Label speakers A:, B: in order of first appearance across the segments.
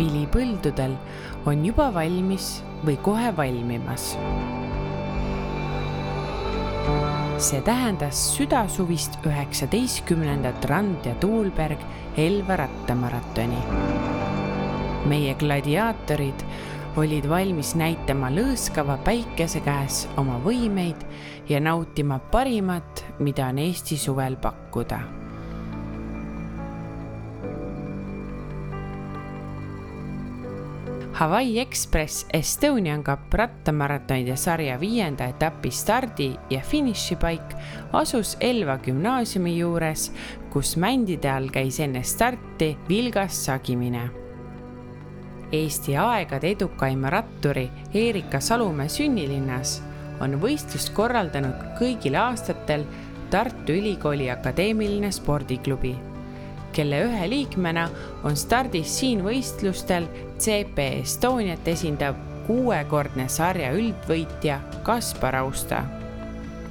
A: vilipõldudel on juba valmis või kohe valmimas. See tähendas südasuvist 19. Rand ja Tuulberg Elva rattamaratoni. Meie gladiaatorid olid valmis näitama lõõskava päikese käes oma võimeid ja nautima parimat, mida on Eesti suvel pakkuda. Hawaii Express Estonian Cup rattamaratonide sarja 5. etapi stardi ja finišipaik asus Elva gümnaasiumi juures, kus mändide all käis enne starti vilgas sagimine. Eesti aegade edukaima ratturi Eerika Salumäe sünnilinnas on võistlust korraldanud kõigil aastatel Tartu Ülikooli Akadeemiline spordiklubi, kelle ühe liikmena on stardis siin võistlustel CP Estoniat esindav 6-kordne sarja üldvõitja Kaspar Austa.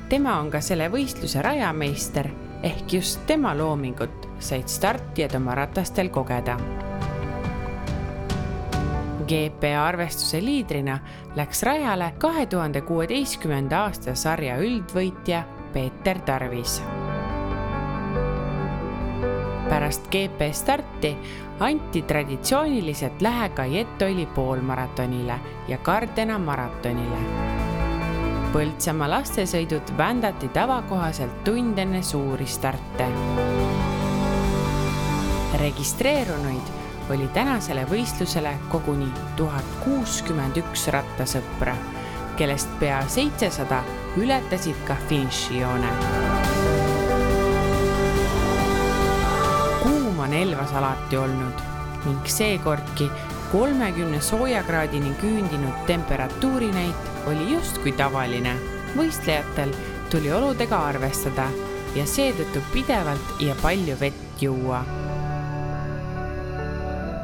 A: Tema on ka selle võistluse rajameister, ehk just tema loomingut said startijad oma ratastel kogeda. GP arvestuse liidrina läks rajale 2016. aasta sarja üldvõitja Peeter Tarvis. Pärast GP starti anti traditsiooniliselt lähe Jetoli poolmaratonile ja Gardena maratonile. Põltsamaa lastesõidud vändati tavakohaselt tund enne suuri starte. Registreerunuid oli tänasele võistlusele koguni 1061 rattasõpra, kellest pea 700 ületasid ka finišijoone. Kuum on Elvas alati olnud ning seekordki 30 soojakraadini küündinud temperatuurinäit oli justkui tavaline. Võistlejatel tuli oludega arvestada ja seetõttu pidevalt ja palju vett juua.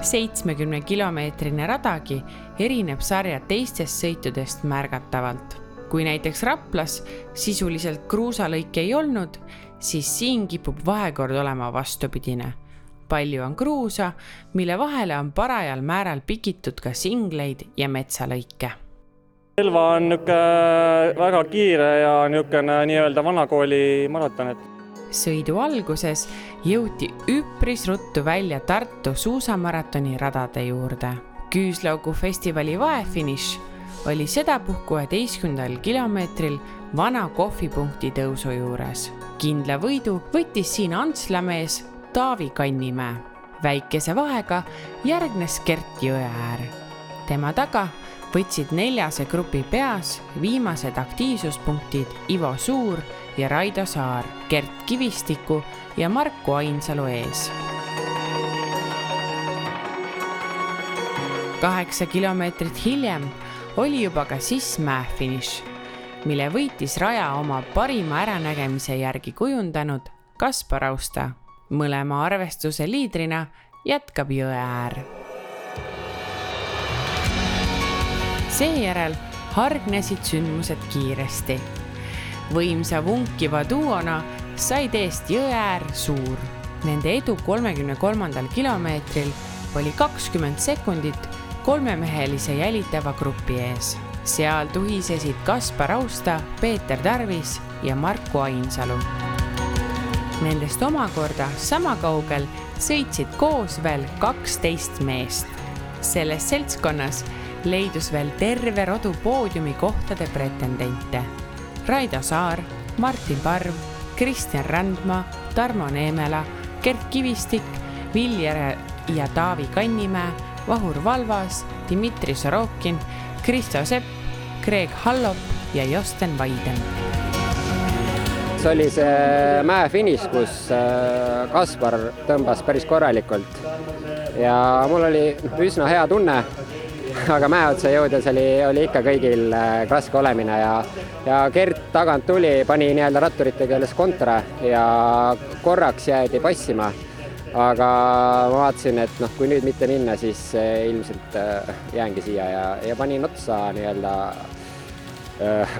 A: 70-kilomeetrine radagi erineb sarja teistest sõitudest märgatavalt. Kui näiteks Raplas sisuliselt kruusalõike ei olnud, siis siin kipub vahekord olema vastupidine. Palju on kruusa, mille vahele on parajal määral pikitud ka singleid ja metsalõike.
B: Elva on väga kiire ja nii-öelda vanakooli maraton.
A: Sõidu alguses jõuti üpris ruttu välja Tartu suusamaratoni radade juurde. Küüslaugu festivali vaefiniš oli sedapuhku 11. kilomeetril vana kohvipunkti tõusu juures. Kindla võidu võttis siin Antslamees Taavi Kannimäe. Väikese vahega järgnes Gert Jõeäär. Tema taga võtsid 4. grupi peas viimased aktiivsuspunktid Ivo Suur ja Raido Saar, Gert Kivistiku ja Marku Ainsalu ees. 8 kilomeetrit hiljem oli juba ka Sismäe finiš, mille võitis raja oma parima äranägemise järgi kujundanud Kaspar Austa. Mõlema arvestuse liidrina jätkab Jõeäär. Seejärel hargnesid sündmused kiiresti. Võimsa vunkiva duona said eest Jõeäär Suur. Nende edu 33. kilomeetril oli 20 sekundit kolmemehelise jälitava grupi ees. Seal tuhisesid Kaspar Austa, Peeter Tarvis ja Marku Ainsalu. Nendest omakorda sama kaugel sõitsid koos veel 12 meest. Selles seltskonnas leidus veel terve rodu poodiumi kohtade pretendente. Raido Saar, Martin Parv, Kristjan Randma, Tarmo Neemela, Gert Kivistik, Viljar ja Taavi Kannimäe, Vahur Valvas, Dmitri Sorokin, Kristo Sepp, Kreeg Hallop ja Josten Vaiden.
C: See oli see mäefiniš, kus Kaspar tõmbas päris korralikult ja mul oli üsna hea tunne, aga mäe otsa jõudes oli ikka kõigil raske olemine ja Gert tagant tuli, pani nii-öelda ratturite keeles kontra ja korraks jäädi passima. Aga ma vaatasin, et kui nüüd mitte minna, siis ilmselt jäängi siia ja panin otsa nii-öelda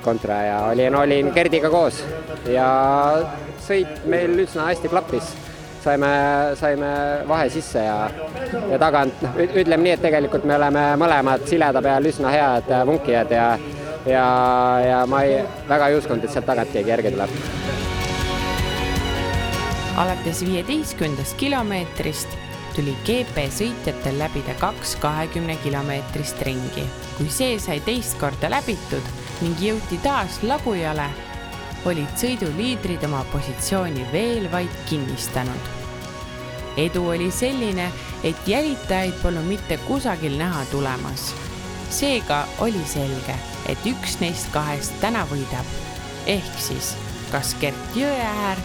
C: kontra ja olin Gerdiga koos ja sõit meil üsna hästi klappis. saime vahe sisse ja tagant, ütleme nii, et tegelikult me oleme mõlemad sileda peal üsna head vunkijad ja ma väga ei uskunud, et sealt tagant keegi järgi tuleb.
A: Alates 15. kilomeetrist tuli GP sõitjatel läbida 2 20-kilomeetrist ringi. Kui see sai teist korda läbitud ning jõuti taas lagujale, olid sõiduliidrid oma positsiooni veel vaid kinnistanud. Edu oli selline, et jälitajaid polnud mitte kusagil näha tulemas. Seega oli selge, et üks neist kahest täna võidab. Ehk siis kas Gert Jõeäär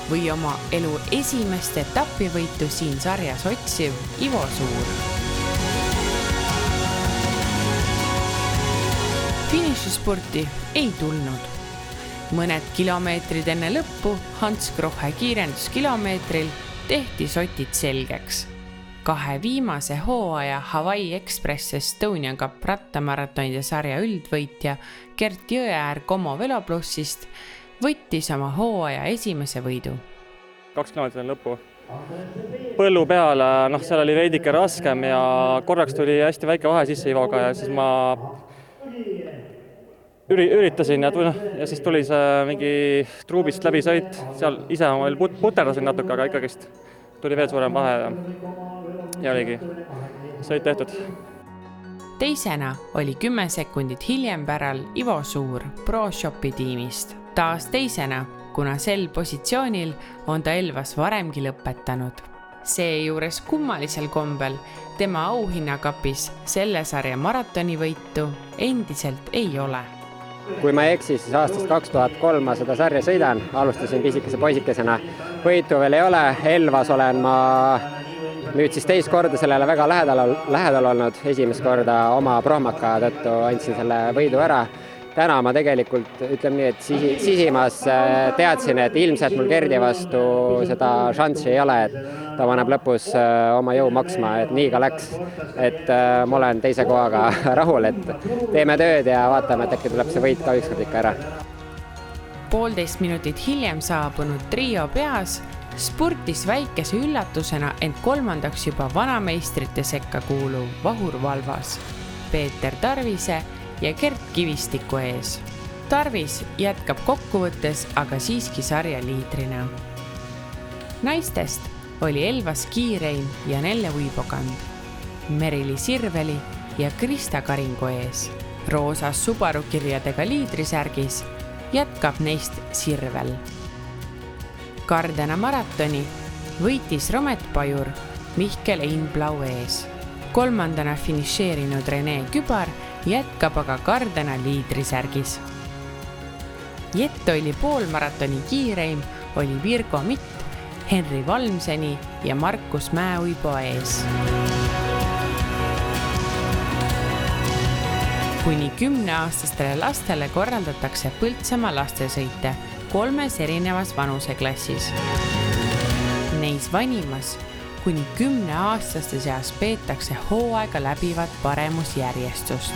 A: või oma elu esimest etapivõitu siin sarjas otsiv Ivo Suur. Finišisporti ei tulnud. Mõned kilomeetrid enne lõppu Hans Krohe kiirenduskilomeetril tehti sotid selgeks. 2 viimase hooaja Hawaii Express Estonian Cup rattamaratonide sarja üldvõitja Gert Jõeäär Como Veloplussist võttis oma hooaja esimese võidu.
B: 2 kilomeetrit on lõppu. Põllu peale, seal oli veidike raskem ja korraks tuli hästi väike vahe sisse Ivoga ja siis ma üritasin ja siis tuli see mingi truubist läbi sõit. Seal ise ma veel puterdasin natuke, aga ikkagist tuli veel suurem vahe ja oligi sõit tehtud.
A: Teisena oli 10 sekundit hiljem päral Ivo Suur ProShopi tiimist. Taas teisena, kuna sel positsioonil on ta Elvas varemgi lõpetanud. Seejuures kummalisel kombel tema auhinnakapis selle sarja maratonivõitu endiselt ei ole.
C: Kui ma ei eksi, siis aastast 2003 ma seda sarja sõidan, alustasin pisikese poisikesena. Võitu veel ei ole, Elvas olen ma nüüd siis teist korda sellele väga lähedal olnud. Esimest korda oma prohmaka tõttu andsin selle võidu ära. Täna ma tegelikult, ütleme nii, et sisimas teadsin, et ilmselt mul Gerdi vastu seda šanssi ei ole, et ta paneb lõpus oma jõu maksma, et nii ka läks. Et ma olen teise kohaga rahul, et teeme tööd ja vaatame, et äkki tuleb see võit ka ükskord ikka ära.
A: 1,5 minutit hiljem saabunud trio peas spurtis väikese üllatusena end 3. juba vanameistrite sekka kuuluv Vahur Valvas, Peeter Tarvise ja Gert Kivistiku ees. Tarvis jätkab kokkuvõttes aga siiski sarja liidrina. Naistest oli Elvas kiireim Janelle Uibokand, Merili Sirveli ja Krista Karingu ees. Roosas Subaru kirjadega liidrisärgis jätkab neist Sirvel. Kardena maratoni võitis Romet Pajur Mihkel Einblau ees. 3. finišeerinud Rene Kübar jätkab aga Kardena liidrisärgis. Jettoili poolmaratoni kiireim oli Virgo Mitt, Henri Valmseni ja Markus Mäeuibo ees. Kuni 10-aastastele lastele korraldatakse Põltsamaa lastesõite 3 erinevas vanuseklassis. Neis vanimas kuni 10-aastaste seas peetakse hooaega läbivat paremusjärjestust.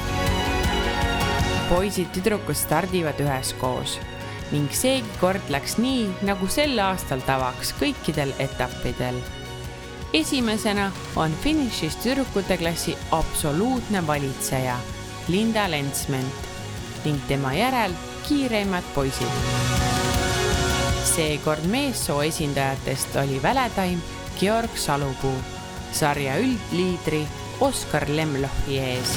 A: Poisid-tüdrukud stardivad üheskoos ning seegi kord läks nii, nagu sel aastal tavaks kõikidel etappidel. Esimesena on finišis tüdrukute klassi absoluutne valitseja Linda Lensment ning tema järel kiireimad poisid. Seekord meessoo esindajatest oli väletaim Georg Salupuu, sarja üldliidri Oskar Lemlohvi ees.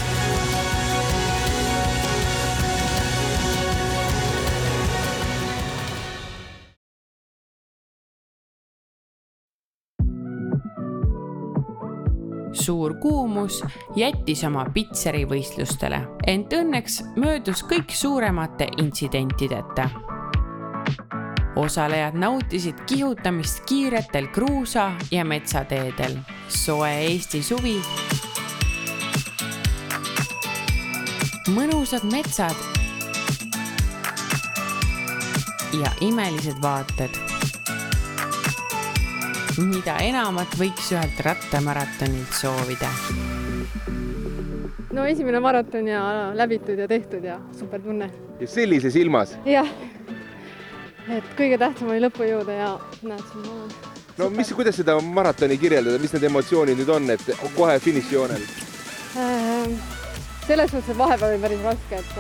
A: Suur kuumus jättis oma pitseri võistlustele, ent õnneks möödus kõik suuremate intsidentideta. Osalejad nautisid kihutamist kiiretel kruusa- ja metsateedel. Soe Eesti suvi, mõnusad metsad ja imelised vaated. Mida enamat võiks ühelt rattamaratonilt soovida?
D: No esimene maraton ja läbitud ja tehtud ja super tunne.
E: Ja sellises ilmas?
D: Jah. Et kõige tähtsam oli lõppu jõuda ja näed, siin olen.
E: no kuidas seda maratoni kirjeldada, mis need emotsioonid nüüd on, et kohe finišijoonel?
D: Selles mõttes, et vahepeal oli päris raske, et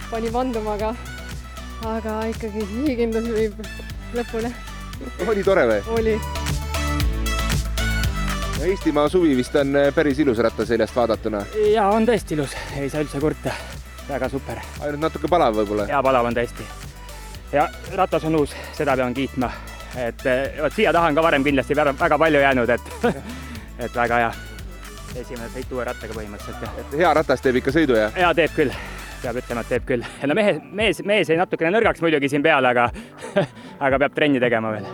D: pani vanduma, aga ikkagi sihikindlus viib lõpule.
E: Oli tore või?
D: Oli.
E: Eestimaa suvi vist on päris ilus rattaseljast vaadatuna.
F: Ja on tõesti ilus, ei saa üldse kurta. Väga super.
E: Ainult natuke palav võib-olla?
F: Ja palav on tõesti. Ja ratas on uus, seda pean kiitma. Et siia tahan ka varem kindlasti väga palju jäänud, et väga hea. Esimene sõit uue rattaga põhimõtteliselt.
E: Et hea ratas teeb ikka sõidu, jah?
F: Ja teeb küll. Peab ütlema, et teeb küll. Ja no mees ei natukene nõrgaks muidugi siin peale, aga peab trenni tegema veel.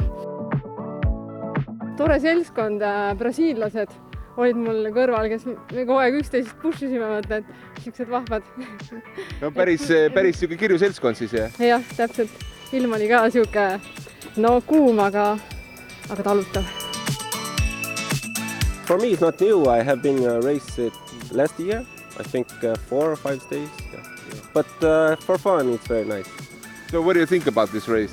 D: Tore seltskond, brasiillased olid mul kõrval, kes me kogu aeg üksteist push'isime, et siuksed vahvad.
E: No päris siuke kirju seltskond siis, jah?
D: Jah, täpselt. Ilm oli ka siuke kuum, aga talutav.
G: For me, it's not new. I have been raced last year. I think 4 or 5 days. Yeah. But for fun, it's very nice.
E: So what do you think about this race?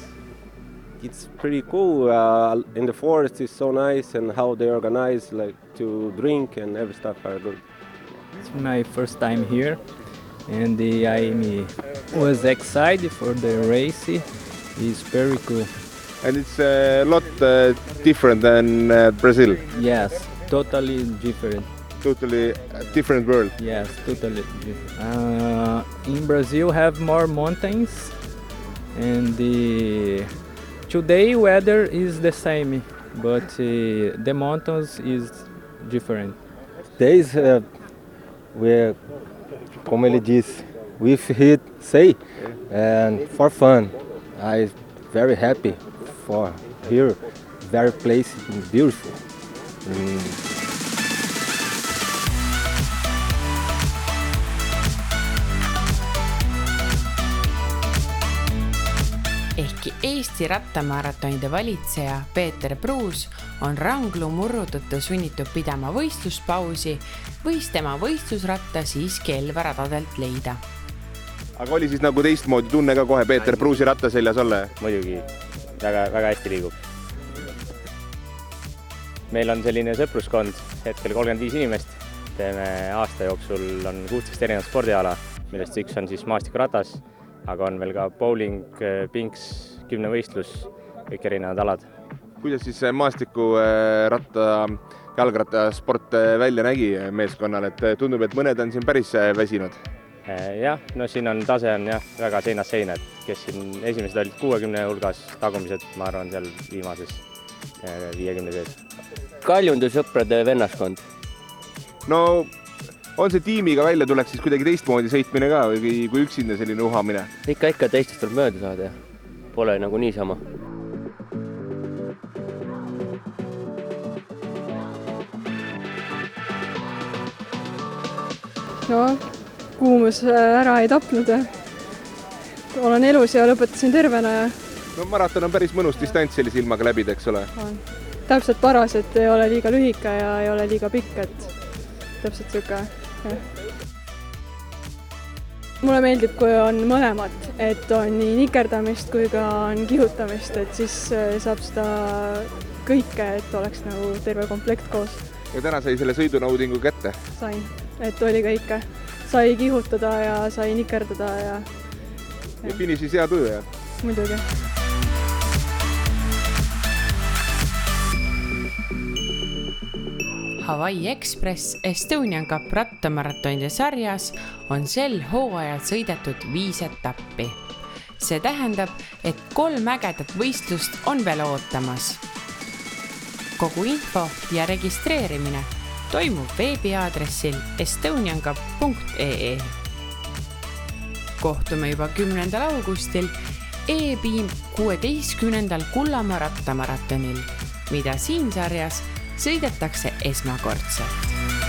G: It's pretty cool. In the forest, it's so nice, and how they organize, like to drink and every stuff are good.
H: It's my first time here, and I was excited for the race. It's very cool.
E: And it's a lot different than Brazil.
H: Yes, totally different.
E: Totally different world.
H: Yes, totally different. In Brazil, have more mountains, and today weather is the same, but the mountains is different.
G: Days we're, como ele disse, with hit say, and for fun. I'm very happy for here. Very place beautiful.
A: Ehkki Eesti rattamaratonide valitseja Peeter Pruus on ranglu murru tõttu sunnitud pidama võistluspausi, võis tema võistlusratta siiski Elva radadelt leida.
E: Aga oli siis nagu teistmoodi tunne ka kohe Peeter Pruusi rattaseljas olla?
B: Muidugi, väga hästi liigub. Meil on selline sõpruskond, hetkel 35 inimest. Teeme aasta jooksul on 16 erinevat spordiala, millest üks on siis maastikuratas, aga on veel ka bowling, pinks, 10 võistlus, kõik erinevad alad.
E: Kuidas siis maastiku jalgrattasport välja nägi meeskonnal, et tundub, et mõned on siin päris väsinud?
B: Jah, no siin on tase on väga seinast seina, et kes siin esimesed olid 60 hulgas, tagumised, ma arvan, seal viimases 50 sees.
I: Kaljundusõprade vennaskond?
E: No on see tiimiga välja tuleks siis kuidagi teistmoodi sõitmine ka või kui üksinda selline uhamine?
I: Ikka teistest tuleb mööda saada ja pole nagu niisama.
D: No, kuumus ära ei tapnud. Olen elus ja lõpetasin tervena.
E: No maraton on päris mõnus distants sellise ilmaga läbida, eks ole?
D: Täpselt paras, et ei ole liiga lühike ja ei ole liiga pikk, et täpselt siuke. Mulle meeldib, kui on mõlemad, et on nii nikerdamist kui ka on kihutamist, et siis saab seda kõike, et oleks nagu terve komplekt koos.
E: Ja täna sai selle sõidunaudingu kätte?
D: Sain, et oli kõike. Sai kihutada ja sai nikerdada ja
E: finišis hea tuju, jah?
D: Muidugi.
A: Hawaii Express Estonian Cup rattamaratonide sarjas on sel hooajal sõidetud 5 etappi. See tähendab, et 3 ägedat võistlust on veel ootamas. Kogu info ja registreerimine toimub veebiaadressil estoniancup.ee. Kohtume juba 10. augustil E-Beam 16. Kullamaa rattamaratonil, mida siin sarjas sõidetakse esmakordselt.